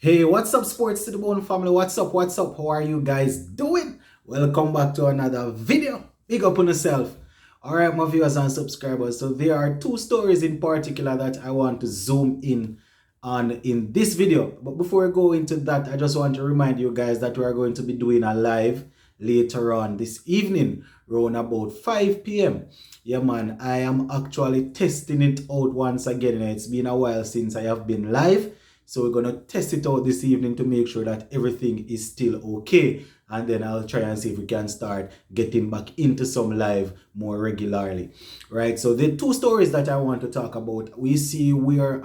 Hey, what's up, Sports to the Bone family? What's up? What's up? How are you guys doing? Welcome back to another video. Big up on yourself. All right, my viewers and subscribers. So there are two stories in particular that I want to zoom in on in this video. But before I go into that, I just want to remind you guys that we are going to be doing a live later on this evening, around about 5 p.m. Yeah, man, I am actually testing it out once again. It's been a while since I have been live. So we're going to test it out this evening to make sure that everything is still okay. And then I'll try and see if we can start getting back into some live more regularly. Right. So the two stories that I want to talk about, we see where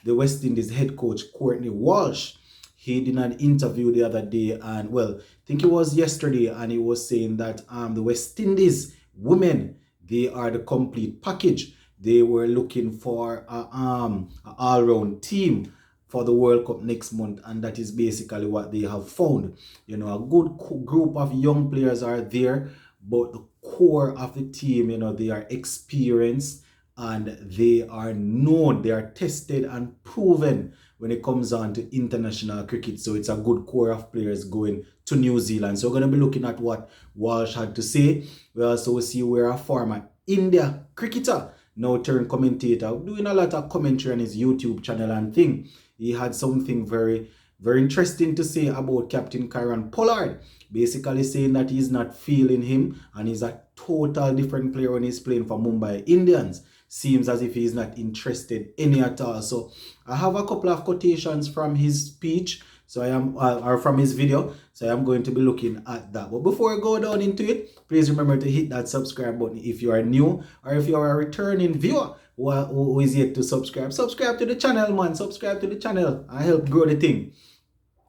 the West Indies head coach Courtney Walsh, he did an interview the other day, and well, I think it was yesterday, and he was saying that the West Indies women, they are the complete package. They were looking for a all-round team for the World Cup next month, and that is basically what they have found. You know, a good group of young players are there, but the core of the team, you know, they are experienced and they are known, they are tested and proven when it comes on to international cricket. So it's a good core of players going to New Zealand. So we're going to be looking at what Walsh had to say. We also see where a former India cricketer, now turned commentator, doing a lot of commentary on his YouTube channel and thing. He had something very, very interesting to say about Captain Pollard. Basically saying that he's not feeling him and he's a total different player when he's playing for Mumbai Indians. Seems as if he's not interested any at all. So I have a couple of quotations from his speech. So I am, or from his video. So I am going to be looking at that. But before I go down into it, please remember to hit that subscribe button if you are new or if you are a returning viewer who is yet to subscribe. Subscribe to the channel, man. Subscribe to the channel. I help grow the thing.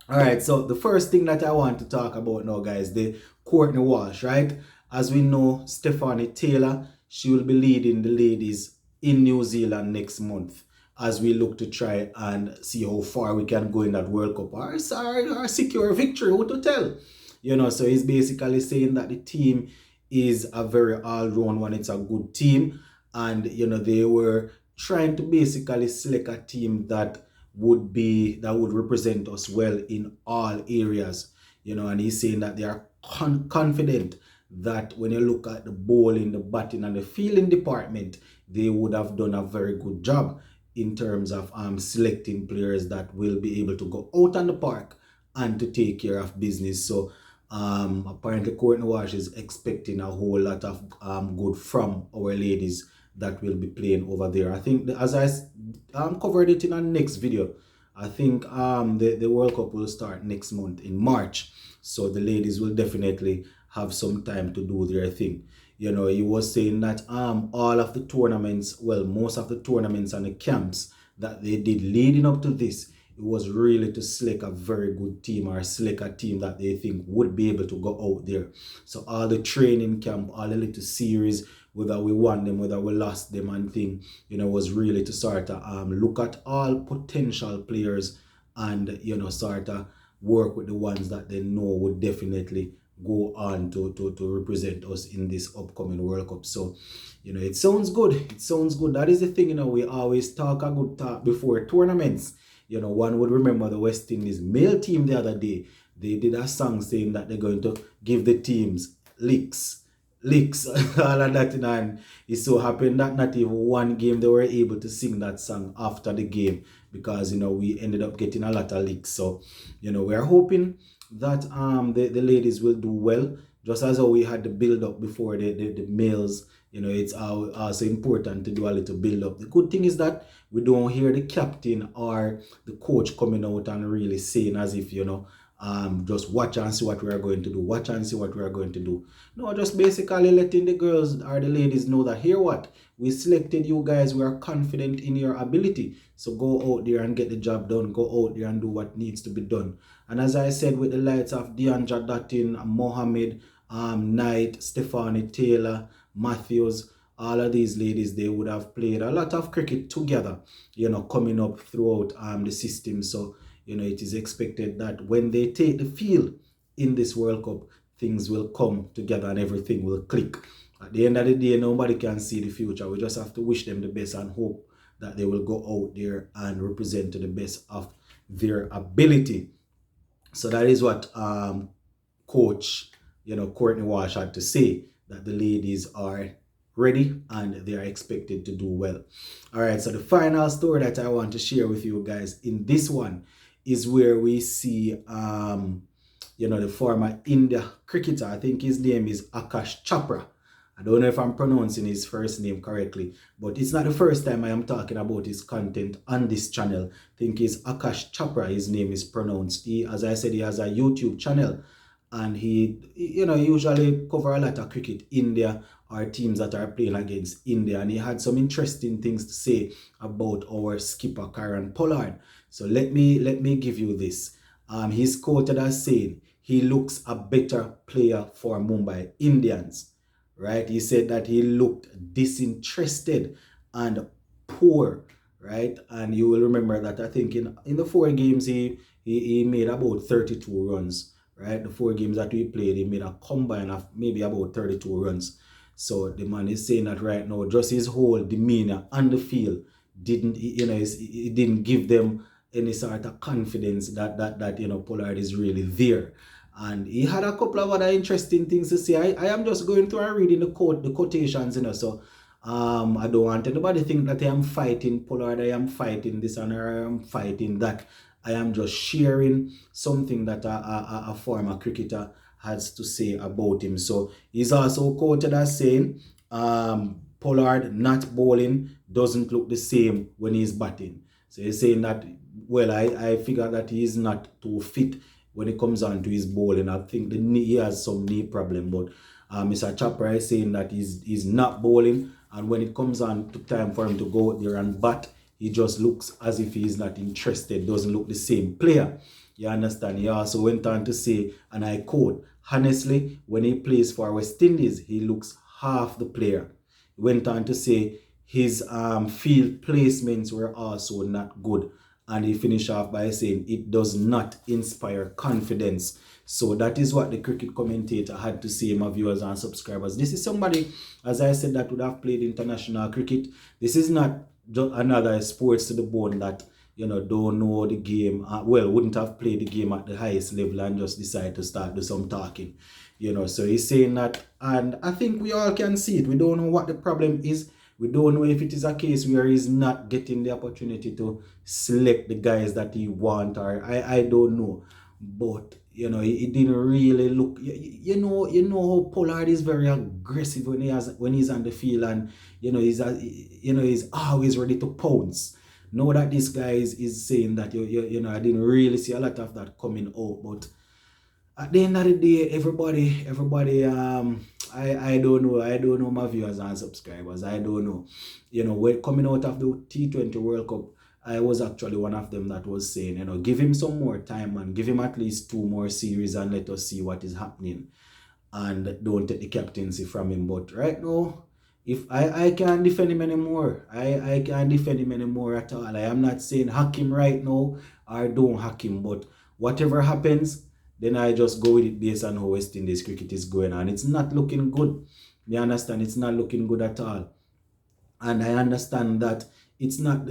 All right, so the first thing that I want to talk about now, guys, the Courtney Walsh, right? As we know, Stephanie Taylor, she will be leading the ladies in New Zealand next month as we look to try and see how far we can go in that World Cup or secure a victory, who to tell? You know, so he's basically saying that the team is a very all-round one. It's a good team. And, you know, they were trying to basically select a team that would represent us well in all areas, you know, and he's saying that they are confident that when you look at the bowling, the batting and the fielding department, they would have done a very good job in terms of selecting players that will be able to go out on the park and to take care of business. So apparently Courtney Walsh is expecting a whole lot of good from our ladies that will be playing over there. I think as I covered it in our next video, I think the World Cup will start next month in March. So the ladies will definitely have some time to do their thing. You know, he was saying that all of the tournaments, well, most of the tournaments and the camps that they did leading up to this, it was really to select a very good team or select a team that they think would be able to go out there. So all the training camp, all the little series, whether we won them, whether we lost them and thing, you know, was really to sort of look at all potential players and, you know, sort of work with the ones that they know would definitely go on to represent us in this upcoming World Cup. So, you know, it sounds good. It sounds good. That is the thing, you know, we always talk a good talk before tournaments. You know, one would remember the West Indies male team the other day. They did a song saying that they're going to give the teams licks, all of that. And it so happened that not even one game they were able to sing that song after the game because, you know, we ended up getting a lot of licks. So, you know, we're hoping that the ladies will do well, just as how we had the build up before the males. You know, it's also important to do a little build up. The good thing is that we don't hear the captain or the coach coming out and really saying as if, you know, just watch and see what we are going to do. Watch and see what we are going to do. No, just basically letting the girls or the ladies know that here what we selected you guys. We are confident in your ability. So go out there and get the job done. Go out there and do what needs to be done. And as I said, with the likes of Deandra Dutton, Mohammed, Knight, Stephanie Taylor, Matthews, all of these ladies, they would have played a lot of cricket together, you know, coming up throughout the system. So, you know, it is expected that when they take the field in this World Cup, things will come together and everything will click. At the end of the day, nobody can see the future. We just have to wish them the best and hope that they will go out there and represent to the best of their ability. So that is what coach, Courtney Walsh had to say, that the ladies are ready and they are expected to do well. All right, so the final story that I want to share with you guys in this one is where we see the former India cricketer. I think his name is Akash Chopra. I don't know if I'm pronouncing his first name correctly, but it's not the first time I am talking about his content on this channel. I think it's Akash Chopra, his name is pronounced. As I said, he has a YouTube channel, and he usually cover a lot of cricket, India, or teams that are playing against India, and he had some interesting things to say about our skipper Karen Pollard. So let me give you this. He's quoted as saying he looks a better player for Mumbai Indians. Right, he said that he looked disinterested and poor, right? And you will remember that I think in the 4 games he made about 32 runs, right? The 4 games that we played, he made a combine of maybe about 32 runs. So the man is saying that right now, just his whole demeanor on the field it didn't give them any sort of confidence that Pollard is really there. And he had a couple of other interesting things to say. I am just going through and reading the quotations, so I don't want anybody to think that I am fighting Pollard, I am fighting this, and I am fighting that. I am just sharing something that a former cricketer has to say about him. So he's also quoted as saying, Pollard not bowling doesn't look the same when he's batting. So he's saying that, well, I figure that he is not too fit when it comes on to his bowling. I think he has some knee problem, but Mr. Chopra is saying that he's not bowling, and when it comes on to time for him to go there and bat, he just looks as if he's not interested, doesn't look the same player. You understand? He also went on to say, and I quote, honestly, when he plays for West Indies, he looks half the player. He went on to say his field placements were also not good. And he finished off by saying it does not inspire confidence. So that is what the cricket commentator had to say, my viewers and subscribers. This is somebody, as I said, that would have played international cricket. This is not just another sports to the bone that, don't know the game, wouldn't have played the game at the highest level and just decide to start do some talking. So he's saying that, and I think we all can see it. We don't know what the problem is. We don't know if it is a case where he's not getting the opportunity to select the guys that he wants, or I don't know. But it didn't really look. You know how Pollard is very aggressive when he's on the field, and he's always ready to pounce. Know that this guy is saying that I didn't really see a lot of that coming out, but at the end of the day, everybody, I don't know my viewers and subscribers. I don't know. When coming out of the T20 World Cup, I was actually one of them that was saying, give him some more time and give him at least 2 more series and let us see what is happening. And don't take the captaincy from him. But right now, if I can't defend him anymore, I can't defend him anymore at all. I am not saying hack him right now or don't hack him, but whatever happens, then I just go with it based on how West Indies cricket is going on. It's not looking good. You understand? It's not looking good at all. And I understand that it's not.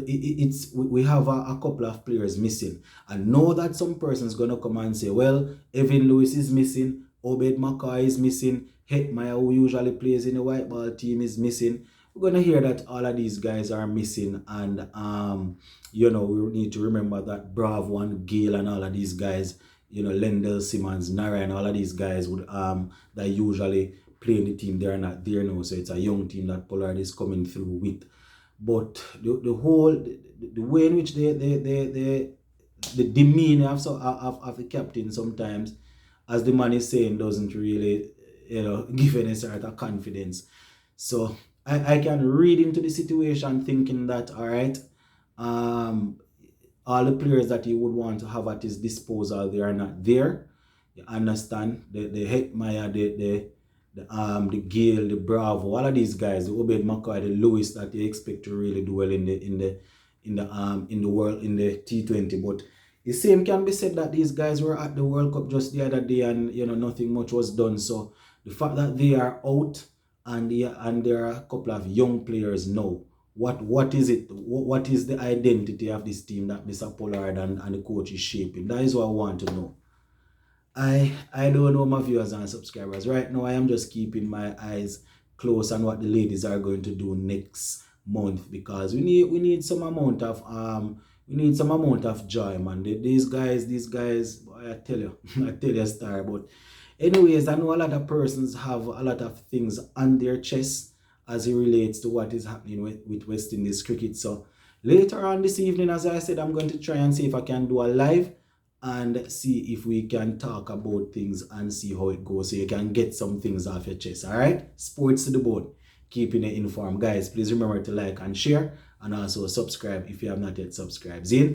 We have a couple of players missing. I know that some person's gonna come and say, well, Evan Lewis is missing, Obed Mackay is missing, Hetmeyer, who usually plays in the white ball team, is missing. We're gonna hear that all of these guys are missing, and we need to remember that Bravo and Gale and all of these guys, Lendl, Simmons, Narayan, all of these guys would that usually play in the team, they're not there now. So it's a young team that Pollard is coming through with. But the way in which the demeanor of the captain sometimes, as the man is saying, doesn't really give any sort of confidence. So I can read into the situation thinking that, all right, all the players that he would want to have at his disposal, they are not there. You understand? The Hetmeyer, the Gale, the Bravo, all of these guys, the Obed Mackay, the Lewis, that you expect to really do well in the world, in the T20. But the same can be said that these guys were at the World Cup just the other day, and nothing much was done. So the fact that they are out and there are a couple of young players now what is it? What is the identity of this team that Mr. Pollard and the coach is shaping? That is what I want to know. I don't know, my viewers and subscribers. Right now, I am just keeping my eyes close on what the ladies are going to do next month, because we need some amount of joy, man. These guys, boy, I tell you, I tell you a story. But anyways, I know a lot of persons have a lot of things on their chest as it relates to what is happening with West Indies cricket. So later on this evening, as I said, I'm going to try and see if I can do a live and see if we can talk about things and see how it goes, so you can get some things off your chest. All right, sports to the bone, keeping it informed. Guys, please remember to like and share, and also subscribe if you have not yet subscribed. Zin.